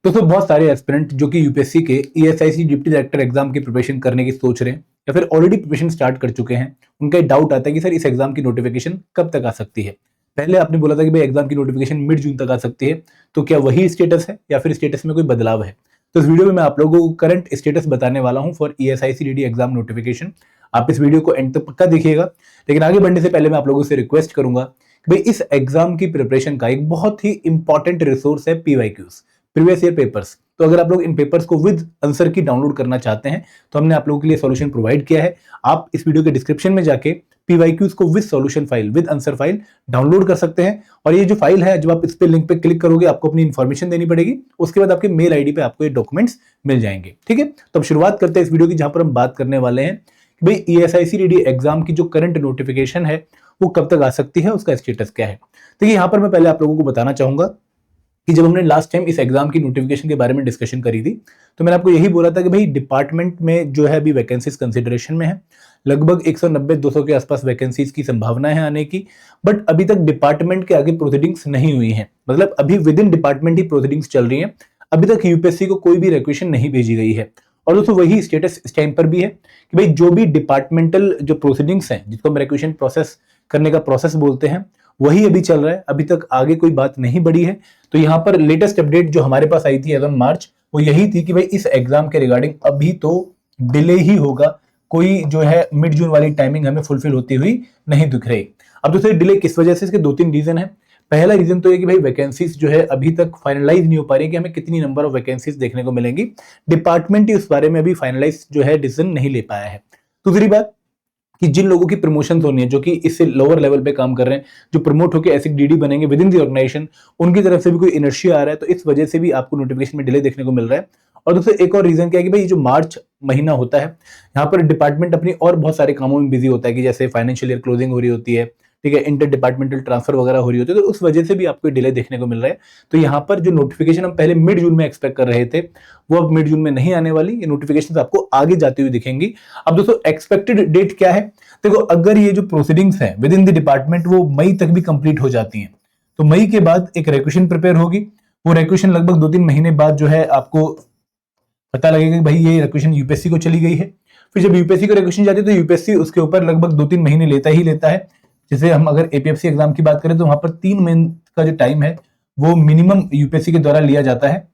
दोस्तों बहुत सारे एस्पिरेंट जो कि यूपीएससी के ईएसआईसी डिप्टी डायरेक्टर एग्जाम की प्रिपरेशन करने की सोच रहे हैं या फिर ऑलरेडी प्रिपरेशन स्टार्ट कर चुके हैं, उनका एक डाउट आता है कि सर इस एग्जाम की नोटिफिकेशन कब तक आ सकती है। पहले आपने बोला था कि भाई एग्जाम की नोटिफिकेशन मिड जून तक आ सकती है, तो क्या वही स्टेटस है या फिर स्टेटस में कोई बदलाव है? तो इस वीडियो में मैं आप लोगों को करंट स्टेटस बताने वाला हूं for ESIC DD exam notification. आप इस वीडियो को एंड तक पक्का देखिएगा, लेकिन आगे बढ़ने से पहले मैं आप लोगों से रिक्वेस्ट करूंगा कि भाई इस एग्जाम की प्रिपरेशन का एक बहुत ही इंपॉर्टेंट रिसोर्स है पीवाईक्यूज, प्रीवियस ईयर पेपर्स। तो अगर आप लोग इन पेपर्स को विद आंसर की डाउनलोड करना चाहते हैं तो हमने आप लोगों के लिए सॉल्यूशन प्रोवाइड किया है। आप इस वीडियो के डिस्क्रिप्शन में जाके पीवाईक्यूज को with solution file, with answer file download कर सकते हैं। और ये जो फाइल है, जब आप इस पे लिंक पे क्लिक करोगे आपको अपनी इन्फॉर्मेशन देनी पड़ेगी, उसके बाद आपके मेल आईडी पे आपको ये डॉक्यूमेंट्स मिल जाएंगे। ठीक है, तो अब शुरुआत करते हैं इस वीडियो की, जहां पर हम बात करने वाले हैं कि भाई ईएसआईसी डीडी एग्जाम की जो करंट नोटिफिकेशन है वो कब तक आ सकती है, उसका स्टेटस क्या है। तो यहाँ पर मैं पहले आप लोगों को बताना चाहूंगा कि जब हमने लास्ट टाइम इस एग्जाम की नोटिफिकेशन के बारे में डिस्कशन करी थी तो मैंने आपको यही बोला था कि भाई डिपार्टमेंट में जो है अभी वैकेंसीज कंसिडरेशन में है, लगभग 190-200 के आसपास वैकेंसीज की संभावना है आने की। बट अभी तक डिपार्टमेंट के आगे प्रोसीडिंग्स नहीं हुई हैं, मतलब अभी with in department he proceedings चल रही हैं। अभी तक यूपीएससी को कोई भी रिक्वेशन नहीं भेजी गई है। और दोस्तों वही स्टेटस इस टाइम पर भी है कि भाई जो भी डिपार्टमेंटल जो प्रोसीडिंग्स हैं, जिसको हम रिक्वेशन प्रोसेस करने का प्रोसेस बोलते हैं, वही अभी चल रहा है। अभी तक आगे कोई बात नहीं बढ़ी है। तो यहाँ पर लेटेस्ट अपडेट जो हमारे पास आई थी एज ऑन मार्च, वो यही थी कि भाई इस एग्जाम के रिगार्डिंग अभी तो डिले ही होगा, कोई जो है मिड जून वाली टाइमिंग हमें फुलफिल होती हुई नहीं दिख रही। अब दूसरे डिले किस वजह से, इसके दो तीन रीजन है। पहला रीजन तो ये कि भाई वैकेंसीज जो है अभी तक फाइनलाइज नहीं हो पा रही कि हमें कितनी नंबर ऑफ वैकेंसीज देखने को मिलेंगी। डिपार्टमेंट ही उस बारे में अभी फाइनलाइज जो है डिसीजन नहीं ले पाया है। दूसरी बात कि जिन लोगों की प्रमोशन होनी है, जो कि इससे लोअर लेवल पे काम कर रहे हैं, जो प्रमोट होकर ऐसे डीडी बनेंगे विद इन द ऑर्गेनाइजेशन, उनकी तरफ से भी कोई इनर्शिया आ रहा है, तो इस वजह से भी आपको नोटिफिकेशन में डिले देखने को मिल रहा है। और दोस्तों एक और रीजन क्या है कि भाई जो मार्च महीना होता है, यहाँ पर डिपार्टमेंट अपनी और बहुत सारे कामों में बिजी होता है, कि जैसे फाइनेंशियल ईयर क्लोजिंग हो रही होती है, ठीक है, इंटर डिपार्टमेंटल ट्रांसफर वगैरह हो रही होती है, तो उस वजह से भी आपको डिले देखने को मिल रहा है। तो यहाँ पर जो नोटिफिकेशन हम पहले मिड जून में एक्सपेक्ट कर रहे थे, वो अब मिड जून में नहीं आने वाली। ये नोटिफिकेशन आपको आगे जाती हुई दिखेंगी। अब दोस्तों एक्सपेक्टेड डेट क्या है? देखो, अगर ये जो प्रोसीडिंग्स हैं विद इन द डिपार्टमेंट वो मई तक भी कंप्लीट हो जाती हैं, तो मई के बाद एक रिक्वेशन प्रिपेयर होगी। वो रिक्वेशन लगभग 2-3 महीने बाद जो है आपको पता लगेगा कि भाई ये रिक्वेशन यूपीएससी को चली गई है। फिर जब यूपीएससी को रिक्वेशन जाती है तो यूपीएससी उसके ऊपर लगभग 2-3 महीने लेता ही लेता है। जैसे हम अगर एपीएफसी एग्जाम की बात करें तो वहां पर 3 महीने का जो टाइम है वो मिनिमम यूपीएससी के द्वारा लिया जाता है।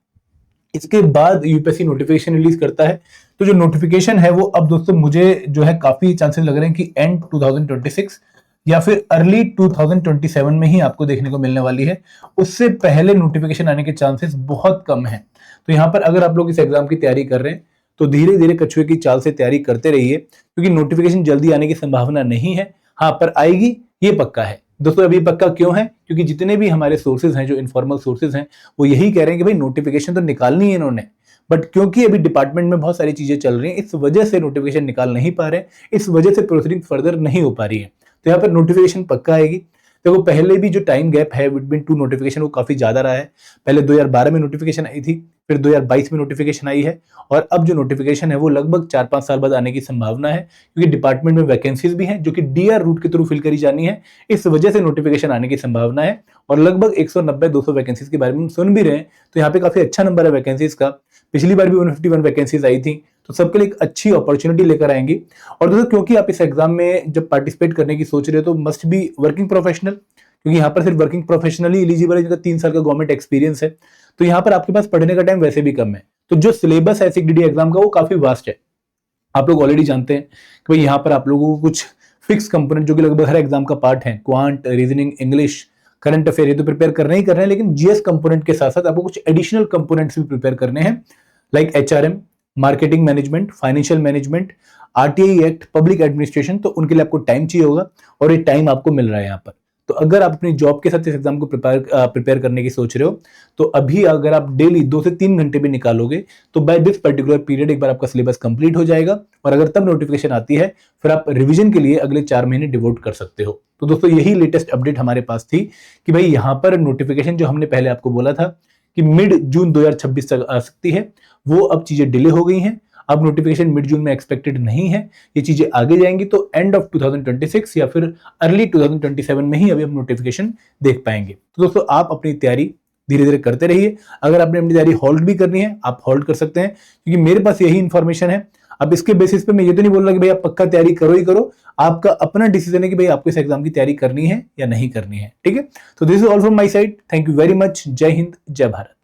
इसके बाद यूपीएससी नोटिफिकेशन रिलीज करता है। तो जो नोटिफिकेशन है वो अब दोस्तों मुझे जो है काफी चांसेस लग रहे हैं कि एंड 2026 या फिर अर्ली 2027 में ही आपको देखने को मिलने वाली है। उससे पहले नोटिफिकेशन आने के चांसेस बहुत कम हैं। तो यहाँ पर अगर आप लोग इस एग्जाम की तैयारी कर रहे हैं तो धीरे धीरे कछुए की चाल से तैयारी करते रहिए, क्योंकि नोटिफिकेशन जल्दी आने की संभावना नहीं है। हाँ, पर आएगी ये पक्का है। दोस्तों अभी पक्का क्यों है? क्योंकि जितने भी हमारे सोर्सेज हैं, जो इनफॉर्मल सोर्सेज हैं, वो यही कह रहे हैं कि भाई नोटिफिकेशन तो निकालनी है इन्होंने, बट क्योंकि अभी डिपार्टमेंट में बहुत सारी चीजें चल रही हैं, इस वजह से नोटिफिकेशन निकाल नहीं पा रहे, इस वजह से प्रोसीडिंग फर्दर नहीं हो पा रही है। तो यहाँ पर नोटिफिकेशन पक्का आएगी। देखो पहले भी जो टाइम गैप है बिटवीन टू नोटिफिकेशन वो काफी ज्यादा रहा है। पहले 2012 में नोटिफिकेशन आई थी, फिर 2022 में नोटिफिकेशन आई है, और अब जो नोटिफिकेशन है वो लगभग 4-5 साल बाद आने की संभावना है, क्योंकि डिपार्टमेंट में वैकेंसीज भी हैं जो कि डीआर रूट के थ्रू फिल करी जानी है। इस वजह से नोटिफिकेशन आने की संभावना है, और लगभग 190-200 वैकेंसीज के बारे में हम सुन भी रहे हैं। तो यहाँ पे काफी अच्छा नंबर है वैकेंसीज का। पिछली बार भी 151 वैकेंसीज आई थी, तो सबके लिए एक अच्छी अपॉर्चुनिटी लेकर आएंगी। और दोस्तों क्योंकि आप इस एग्जाम में जब पार्टिसिपेट करने की सोच रहे हो तो मस्ट बी वर्किंग प्रोफेशनल, क्योंकि यहाँ पर सिर्फ वर्किंग प्रोफेशनल ही एलिजिबल है जिनका 3 साल का गवर्नमेंट एक्सपीरियंस है। तो यहाँ पर आपके पास पढ़ने का टाइम वैसे भी कम है। तो जो सिलेबस है एसआईसीडी एग्जाम का वो काफी वास्ट है। आप लोग ऑलरेडी जानते हैं कि भाई यहाँ पर आप लोगों को कुछ फिक्स कंपोनेंट जो कि लगभग हर एग्जाम का पार्ट है, quant, reasoning, English, current affair, ये तो प्रिपेयर करने ही करना है, लेकिन जीएस कंपोनेंट के साथ साथ आपको कुछ एडिशनल कंपोनेंट्स भी प्रिपेयर करने हैं, like HRM, marketing management, financial management, RTI act, public administration. तो उनके लिए आपको टाइम चाहिए होगा, और ये टाइम आपको मिल रहा है यहाँ पर। तो अगर आप अपनी जॉब के साथ इस एग्जाम को प्रिपेयर करने की सोच रहे हो, तो अभी अगर आप डेली 2 से 3 घंटे भी निकालोगे तो बाय दिस पर्टिकुलर पीरियड एक बार आपका सिलेबस कंप्लीट हो जाएगा, और अगर तब नोटिफिकेशन आती है फिर आप रिवीजन के लिए अगले 4 महीने डिवोट कर सकते हो। तो दोस्तों यही लेटेस्ट अपडेट हमारे पास थी कि भाई यहाँ पर नोटिफिकेशन जो हमने पहले आपको बोला था कि मिड जून 2026 तक आ सकती है, वो अब चीजें डिले हो गई हैं। अब नोटिफिकेशन मिड जून में एक्सपेक्टेड नहीं है, ये चीजें आगे जाएंगी, तो एंड ऑफ 2026 या फिर अर्ली 2027 में ही अभी हम नोटिफिकेशन देख पाएंगे। तो दोस्तों आप अपनी तैयारी धीरे धीरे करते रहिए। अगर आपने अपनी तैयारी होल्ड भी करनी है, आप होल्ड कर सकते हैं, क्योंकि मेरे पास यही इन्फॉर्मेशन है। अब इसके बेसिस पे मैं ये तो नहीं बोल रहा कि भाई आप पक्का तैयारी करो ही करो, आपका अपना डिसीजन है कि भाई आपको इस एग्जाम की तैयारी करनी है या नहीं करनी है। ठीक है, तो this is all from my side. Thank you very much. जय हिंद, जय भारत।